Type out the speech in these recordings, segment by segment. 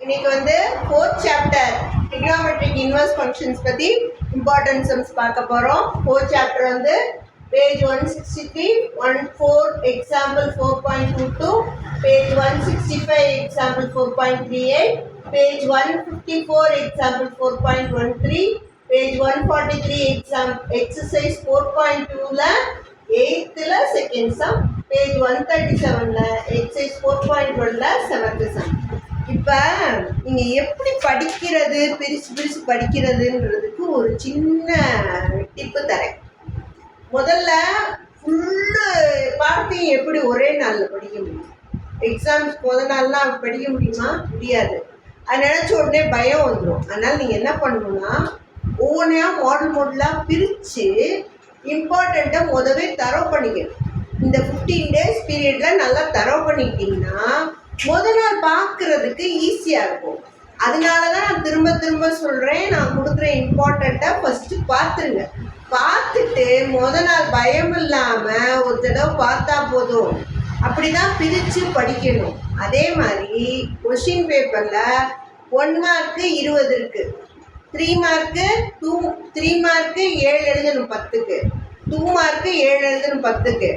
இன்னைக்கு வந்து 4th chapter trigonometric inverse functions பத்தி இம்பார்ட்டன்ட் சம்ஸ் பார்க்க போறோம். 4th சாப்டர் வந்து page 163 14 example 4.22, page 165 example 4.38, page 154 example 4.13, page 143 exercise 4.2ல 8th செகண்ட் சம், பேஜ் 137ல எக்ஸசைஸ் 4.1ல 7th சம். இப்போ நீங்கள் எப்படி படிக்கிறது, பிரித்து படிக்கிறதுன்றதுக்கு ஒரு சின்ன டிப்பு தரேன். முதல்ல ஃபுல்லு பார்த்தையும் எப்படி ஒரே நாளில் படிக்க முடியும்? எக்ஸாம்ஸ் முதல் நாள்லாம் படிக்க முடியுமா? முடியாது. அது நினச்ச உடனே பயம் வந்துடும். அதனால் நீங்கள் என்ன பண்ணணும்னா ஒவ்வொன்றையா மாடலாக பிரித்து இம்பார்ட்டண்ட்டை முதவே தரவு பண்ணிக்கணும். இந்த 15 days பீரியடில் நல்லா தரவு பண்ணிக்கிட்டிங்கன்னா முதல் நாள் பார்க்குறதுக்கு ஈஸியாக இருக்கும். அதனால தான் நான் திரும்ப திரும்ப சொல்கிறேன், நான் கொடுக்குற இம்பார்ட்டண்ட்டை ஃபஸ்ட்டு பார்த்துருங்க. பார்த்துட்டு முதல் நாள் பயம் இல்லாமல் ஒரு தடவை பார்த்தா போதும். அப்படி தான் பிரித்து படிக்கணும். அதே மாதிரி கொஷின் பேப்பரில் 1 மார்க்கு 20 இருக்குது, 3 மார்க்கு 3 மார்க்கு 7 எழுதணும் 10க்கு, 2 மார்க்கு 7 எழுதணும் 10க்கு,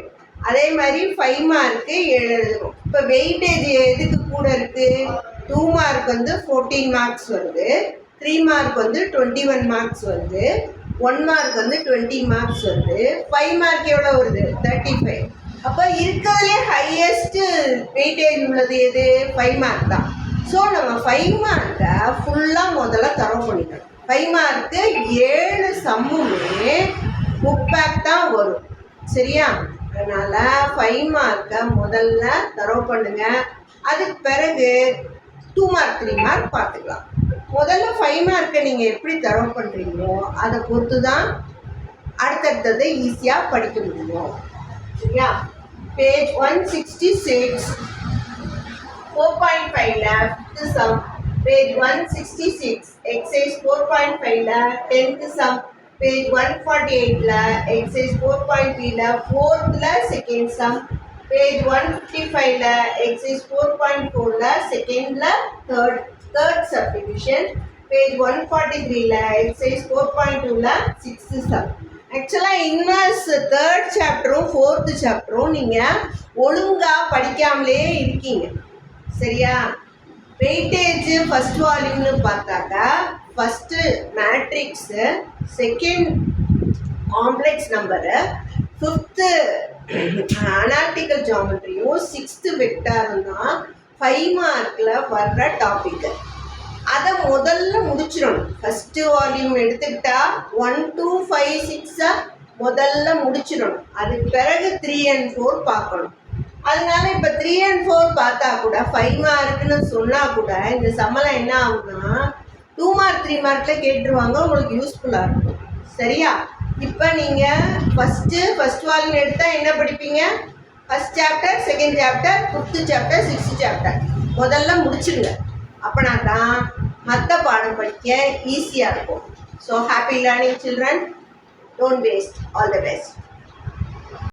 அதே மாதிரி 5 மார்க்கு 7 எழுதணும். இப்போ வெயிட்டேஜ் எதுக்கு கூட இருக்குது? 2 மார்க் வந்து 14 மார்க்ஸ் வருது, 3 மார்க் வந்து 21 மார்க்ஸ் வருது, 1 மார்க் வந்து 20 மார்க்ஸ் வருது, 5 மார்க் எவ்வளோ வருது? 35. அப்போ இருக்கிறதுலே ஹையஸ்ட்டு வெயிட்டேஜ் உள்ளது எது? 5 மார்க் தான். ஸோ நம்ம 5 மார்க்கை ஃபுல்லாக முதல்ல தரவு பண்ணிக்கணும். 5 மார்க்கு 7 சம்முமே புக் பேக் தான் வரும். சரியா? அதனால் 5 மார்க்கை முதல்ல தரவு பண்ணுங்க. அதுக்கு பிறகு 2 மார்க் 3 மார்க் பார்த்துக்கலாம். முதல்ல 5 மார்க்கை நீங்கள் எப்படி தரவு பண்ணுறீங்களோ அதை பொறுத்து தான் அடுத்தடுத்தது ஈஸியாக படிக்க முடியும். சரியா? பேஜ் 166 4.5ல 5th சம், பேஜ் 166 எக்ஸசைஸ் 4.5ல 10th சம், பேஜ் 148ல எக்ஸசைஸ் 4.3ல 4th செகண்ட் சம், பேஜ் 155ல எக்ஸசைஸ் 4.4ல செகண்ட்ல தேர்ட் சப்டிவிஷன், பேஜ் 143ல எக்ஸசைஸ் 4.2ல 6th சம். ஆக்சுவலாக இன்வெர்ஸ் 3rd சாப்டரும் 4th சாப்டரும் நீங்கள் ஒழுங்காக படிக்காமலே இருக்கீங்க. சரியா? வெயிட்டேஜ் ஃபஸ்ட் வால்யூம்னு பார்த்தாக்கா first matrix, second complex number, 5th analytical ஜியாமெட்ரியும் 6th வெக்டாரும் தான் 5 மார்க்கில் வர்ற டாப்பிக்கு. அதை முதல்ல முடிச்சிடணும். ஃபஸ்ட்டு வால்யூம் எடுத்துக்கிட்டா 1 2 5 6 முதல்ல முடிச்சிடணும். அதுக்கு பிறகு 3 and 4 பார்க்கணும். அதனால இப்போ 3 and 4 பார்த்தா கூட 5 மார்க்குன்னு சொன்னால் கூட இந்த சம்பளம் என்ன ஆகுதுன்னா 2 மார்க் 3 மார்க்கில் கேட்டுருவாங்க. உங்களுக்கு யூஸ்ஃபுல்லாக இருக்கும். சரியா? இப்போ நீங்கள் ஃபஸ்ட் வால்யூம் எடுத்தால் என்ன படிப்பீங்க? First chapter, second chapter, 5th chapter, 6th chapter முதல்ல முடிச்சிடுங்க. அப்படின்னா தான் மற்ற பாடம் படிக்க ஈஸியாக இருக்கும். So happy learning children. Don't waste. All the best.